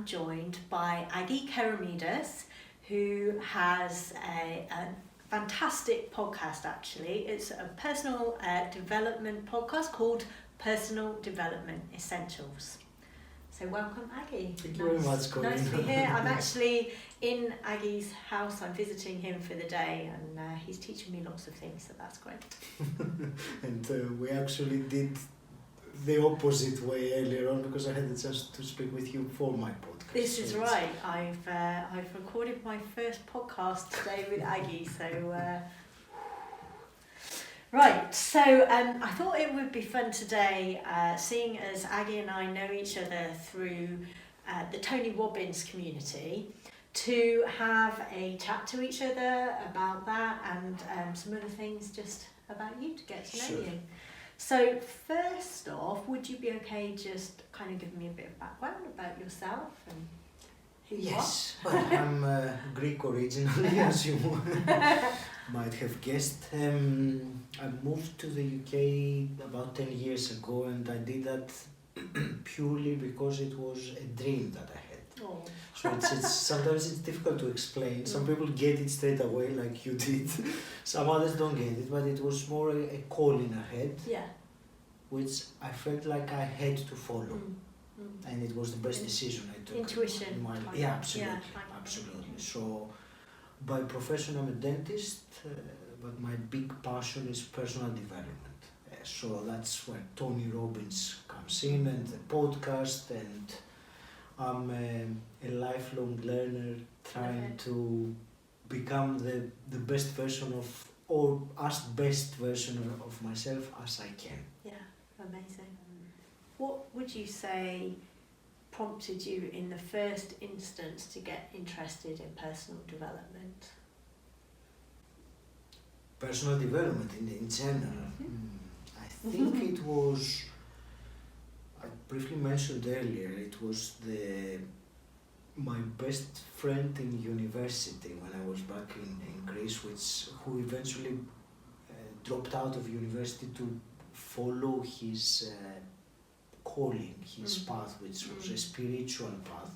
am joined by Agi Keramidas, who has a fantastic podcast actually. It's a personal development podcast called Personal Development Essentials. So welcome, Agi. Thank you very much, Colin. Nice to be here. I'm actually in Agi's house. I'm visiting him for the day, and he's teaching me lots of things, so that's great. And we actually did the opposite way earlier on because I had the chance to speak with you for my podcast. This is right. I've recorded my first podcast today with Agi, so. Right, so I thought it would be fun today, seeing as Agi and I know each other through the Tony Robbins community, to have a chat to each other about that and some other things just about you to get to know Sure. you. So first off, would you be okay just kind of giving me a bit of background about yourself and who you are? Yes, well, I'm Greek originally, as you might have guessed. I moved to the UK about 10 years ago, and I did that purely because it was a dream that I had. Oh. So it's sometimes it's difficult to explain. Some people get it straight away, like you did. Some others don't get it, but it was more a calling ahead, Yeah. which I felt like I had to follow. And it was the best decision I took. Intuition. in my- Like yeah, that. absolutely, Yeah, absolutely. So, by profession I'm a dentist, but my big passion is personal development. So that's where Tony Robbins comes in, and the podcast, and I'm a lifelong learner trying to become the best version of, or as best version of myself as I can. Yeah, amazing. What would you say prompted you in the first instance to get interested in personal development? Personal development in general. I think it was, I briefly mentioned earlier, it was my best friend in university when I was back in Greece, who eventually dropped out of university to follow his calling, his path, which was a spiritual path.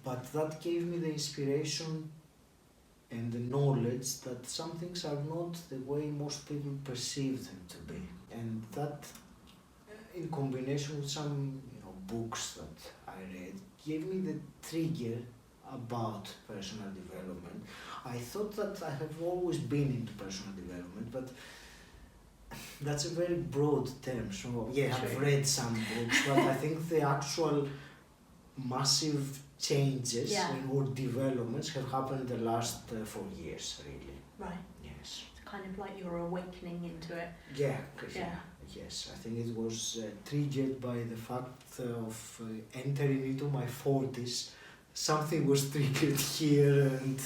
But that gave me the inspiration and the knowledge that some things are not the way most people perceive them to be. And that, in combination with some books that I read, gave me the trigger about personal development. I thought that I have always been into personal development, but that's a very broad term. So yeah, Sure. I've read some books, but I think the actual massive changes or developments have happened in the last 4 years, really. Right. Yes. It's kind of like you're awakening into it. Yeah. Yeah. Yes, I think it was triggered by the fact of entering into my 40s. Something was triggered here and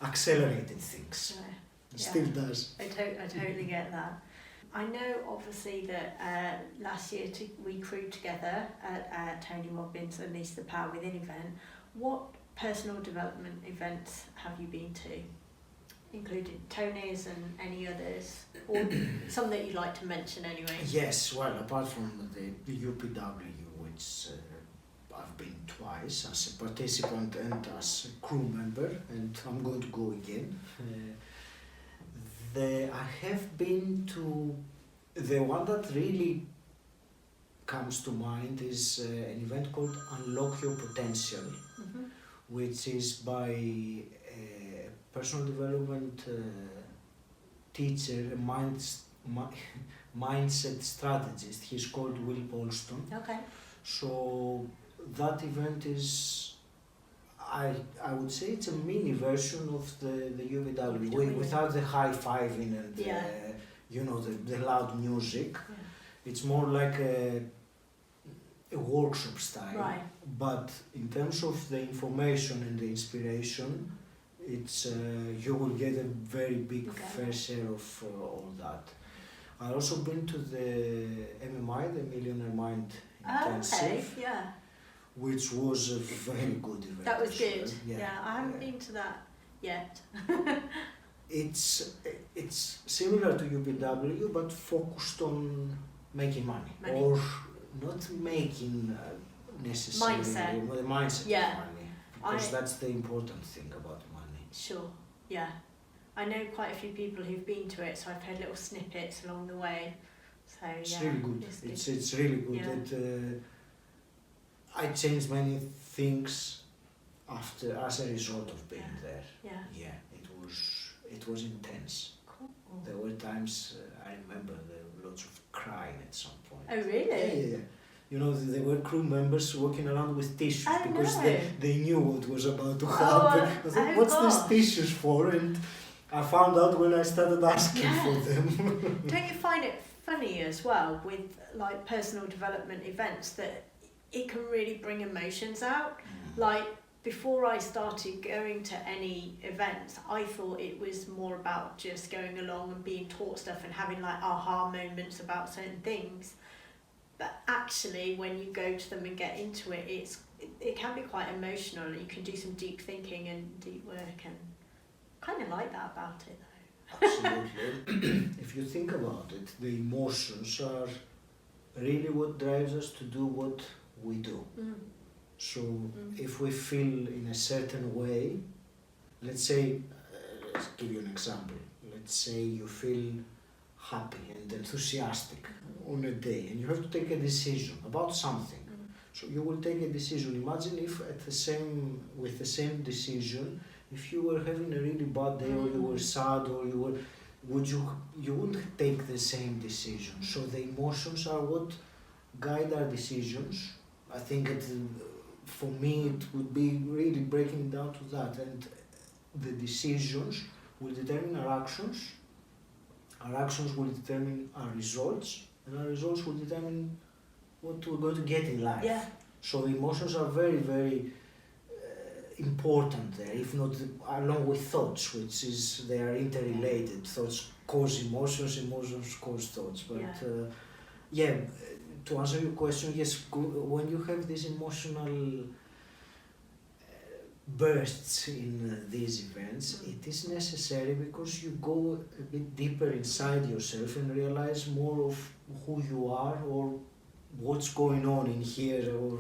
accelerated things. Right. It still does. I totally get that. I know obviously that last year we crewed together at Tony Robbins and Unleash the Power Within event. What personal development events have you been to? Including Tony's and any others? Or some that you'd like to mention anyway? Yes, well, apart from the UPW, which I've been twice as a participant and as a crew member, and I'm going to go again. I have been to, the one that really comes to mind is an event called Unlock Your Potential, which is by a personal development teacher, a mindset strategist. He's called Will Polston. Okay. So that event is, I would say it's a mini version of the UPW, without the high-fiving and the loud music. Yeah. It's more like a workshop style. Right. But in terms of the information and the inspiration, it's you will get a very big fair share of all that. I've also been to the MMI, the Millionaire Mind Intensive. Okay, yeah. Which was a very good event. That was good. Yeah, I haven't been to that yet. It's similar to UPW, but focused on making money. Or not making necessarily the mindset Yeah. of money, because that's the important thing about money. Sure, yeah. I know quite a few people who've been to it, so I've heard little snippets along the way. So It's yeah, really good. It's really good. Yeah. I changed many things as a result of being there. Yeah. Yeah, it was intense. Cool. There were times I remember there were lots of crying at some point. Oh really? Yeah. You know, there were crew members walking around with tissues because no. they knew what was about to happen. I thought, what's gosh. these tissues for? And I found out when I started asking for them. Don't you find it funny as well with like personal development events that it can really bring emotions out? Like before I started going to any events, I thought it was more about just going along and being taught stuff and having like aha moments about certain things. But actually, when you go to them and get into it, it can be quite emotional. You can do some deep thinking and deep work, and kind of like that about it though. Absolutely. If you think about it, the emotions are really what drives us to do what we do. So if we feel in a certain way, let's say, let's give you an example. Let's say you feel happy and enthusiastic on a day, and you have to take a decision about something. So you will take a decision. Imagine if with the same decision, if you were having a really bad day, or you were sad, or you wouldn't take the same decision. So the emotions are what guide our decisions. I think for me it would be really breaking down to that, and the decisions will determine our actions. Our actions will determine our results, and our results will determine what we're going to get in life. Yeah. So emotions are very, very important there, if not along with thoughts, they are interrelated. Thoughts cause emotions, emotions cause thoughts. But to answer your question, yes, when you have these emotional bursts in these events, it is necessary because you go a bit deeper inside yourself and realize more of who you are or what's going on in here or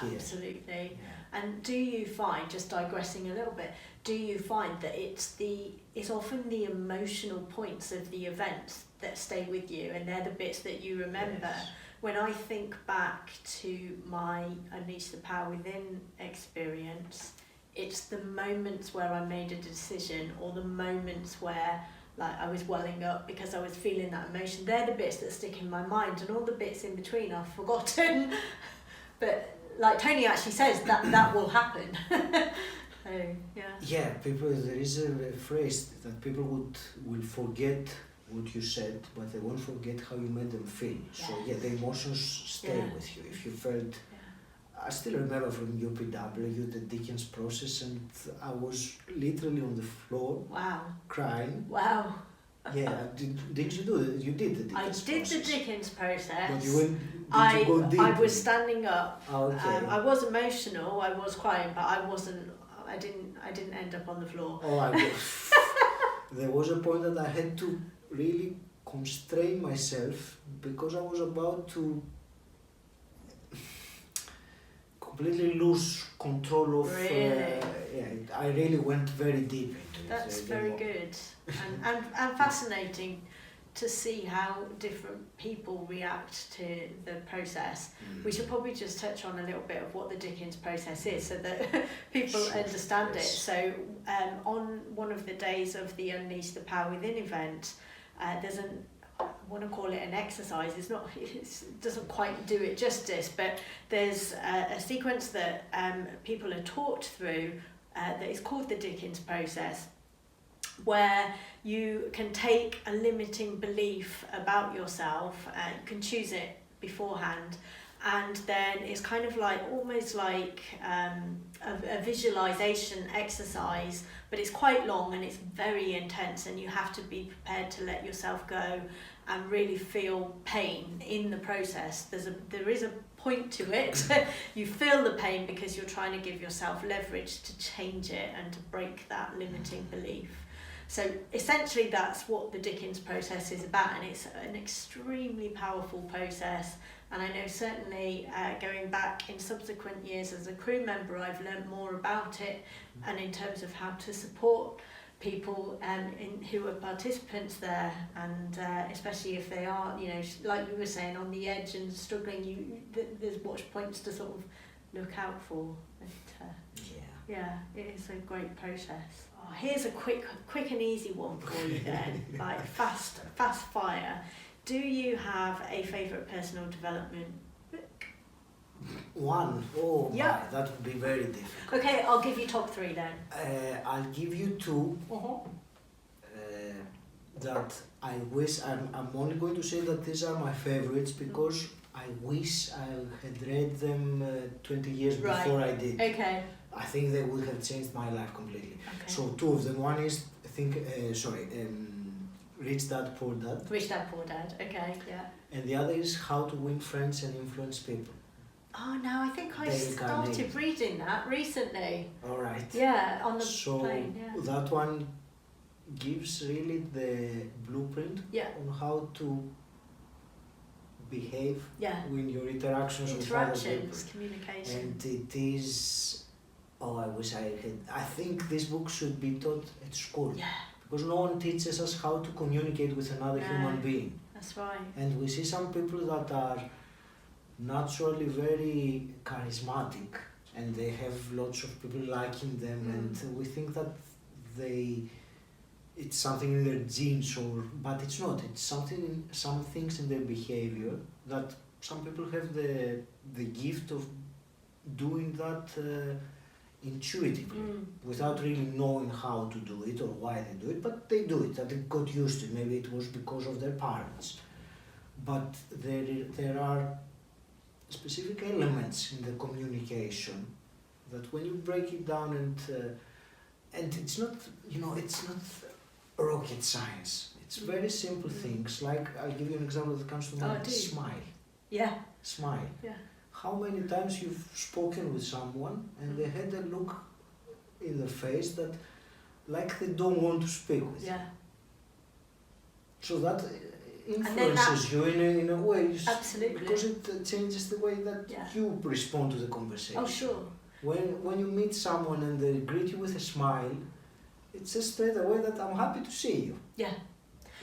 here. Absolutely. Yeah. And do you find, just digressing a little bit, do you find that it's often the emotional points of the events that stay with you, and they're the bits that you remember? Yes. When I think back to my Unleash the Power Within experience, it's the moments where I made a decision, or the moments where like I was welling up because I was feeling that emotion. They're the bits that stick in my mind, and all the bits in between I've forgotten. But like Tony actually says, that will happen. So yeah. Yeah, there is a phrase that people will forget what you said, but they won't forget how you made them feel. Yes. So yeah, the emotions stay with you. If you felt, I still remember from UPW the Dickens process, and I was literally on the floor, crying. Wow. Yeah, did you do it? You did the Dickens process. I did the Dickens process. But you go deep? I was standing up. Okay. I was emotional. I was crying, but I wasn't. I didn't end up on the floor. Oh, there was a point that I had to really constrain myself because I was about to completely lose control of. Really? I really went very deep into it. That's very good and fascinating to see how different people react to the process. We should probably just touch on a little bit of what the Dickens process is so that people understand it. So on one of the days of the Unleash the Power Within event, there's I want to call it an exercise. It doesn't quite do it justice, but there's a sequence that people are taught through that is called the Dickens process, where you can take a limiting belief about yourself, you can choose it beforehand, and then it's kind of like almost like a visualization exercise, but it's quite long and it's very intense, and you have to be prepared to let yourself go and really feel pain in the process. There is a point to it. You feel the pain because you're trying to give yourself leverage to change it and to break that limiting belief. So essentially that's what the Dickens process is about, and it's an extremely powerful process. And I know certainly going back in subsequent years as a crew member, I've learned more about it, and in terms of how to support people who are participants there, and especially if they are, you know, like you were saying, on the edge and struggling, there's watch points to sort of look out for. But, yeah, it is a great process. Oh, here's a quick and easy one for you then, like fast fire. Do you have a favourite personal development book? One? Oh my, that would be very difficult. Okay, I'll give you top 3 then. I'll give you 2. That I wish, I'm only going to say that these are my favourites because I wish I had read them 20 years before I did. Okay. I think they would have changed my life completely. Okay. So 2 of them. One is, I think, Rich Dad, Poor Dad. Rich Dad, Poor Dad, okay, yeah. And the other is How to Win Friends and Influence People. Oh no, I think I started reading that recently. All right. Yeah, on the plane, yeah. So that one gives really the blueprint on how to behave in your interactions with other people. Communication. And it is, I wish I had, I think this book should be taught at school. Yeah. Because no one teaches us how to communicate with another human being. That's right. And we see some people that are naturally very charismatic and they have lots of people liking them, and we think that it's something in their genes, but it's not. It's some things in their behavior that some people have the gift of doing that intuitively, without really knowing how to do it or why they do it, but they do it, that they got used to it. Maybe it was because of their parents. But there are specific elements in the communication that when you break it down and it's not, it's not rocket science. It's very simple things. Like, I'll give you an example that comes to mind. Smile. Yeah. Smile. Yeah. How many times you've spoken with someone and they had a look in their face that, like, they don't want to speak with you. So that influences you in a way. Absolutely. Because it changes the way that you respond to the conversation. Oh, sure. When you meet someone and they greet you with a smile, it says straight away that I'm happy to see you. Yeah.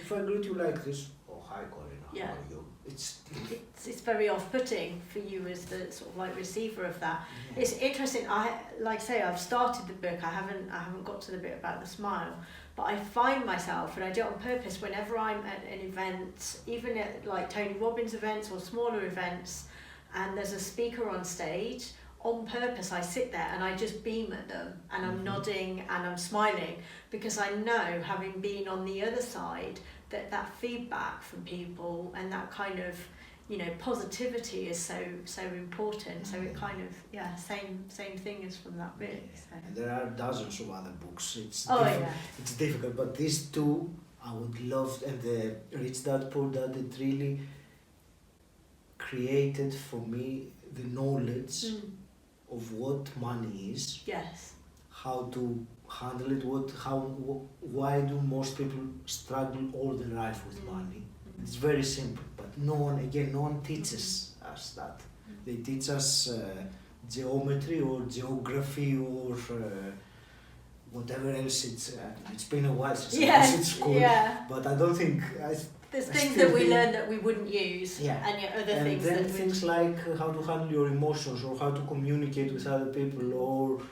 If I greet you like this, oh, hi Corinna, how are you? It's very off-putting for you as the sort of like receiver of that. Yeah. It's interesting. I've started the book. I haven't got to the bit about the smile, but I find myself, and I do it on purpose, whenever I'm at an event, even at like Tony Robbins events or smaller events, and there's a speaker on stage, on purpose I sit there and I just beam at them and I'm nodding and I'm smiling, because I know, having been on the other side, that feedback from people and that kind of, positivity is so important. So it kind of, same thing as from that book. So. And there are dozens of other books. It's difficult, but these 2 I would love, and the Rich Dad, Poor Dad, it really created for me the knowledge of what money is. Yes. How to handle it, why do most people struggle all their life with money? It's very simple, but no one teaches us that. They teach us geometry or geography or whatever else. It's been a while since I was at school, but I don't think there's things that we learn that we wouldn't use, and yet other things. And then things like how to handle your emotions, or how to communicate with other people, or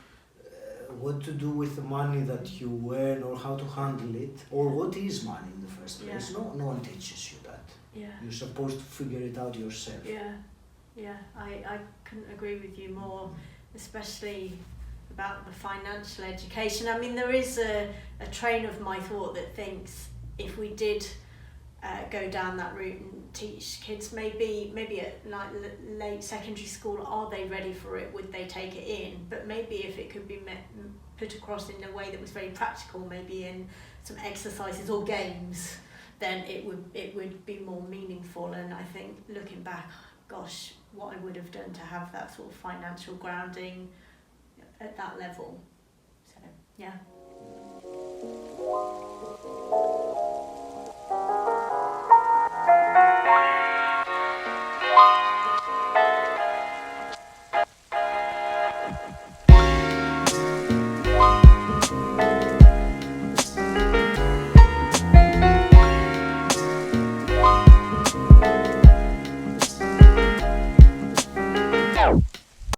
what to do with the money that you earn, or how to handle it, or what is money in the first place. No one teaches you that. You're supposed to figure it out yourself. I couldn't agree with you more, especially about the financial education. I mean, there is a train of my thought that thinks if we did go down that route and teach kids maybe at like late secondary school, are they ready for it, would they take it in? But maybe if it could be put across in a way that was very practical, maybe in some exercises or games, then it would be more meaningful. And I think looking back, gosh, what I would have done to have that sort of financial grounding at that level. So yeah.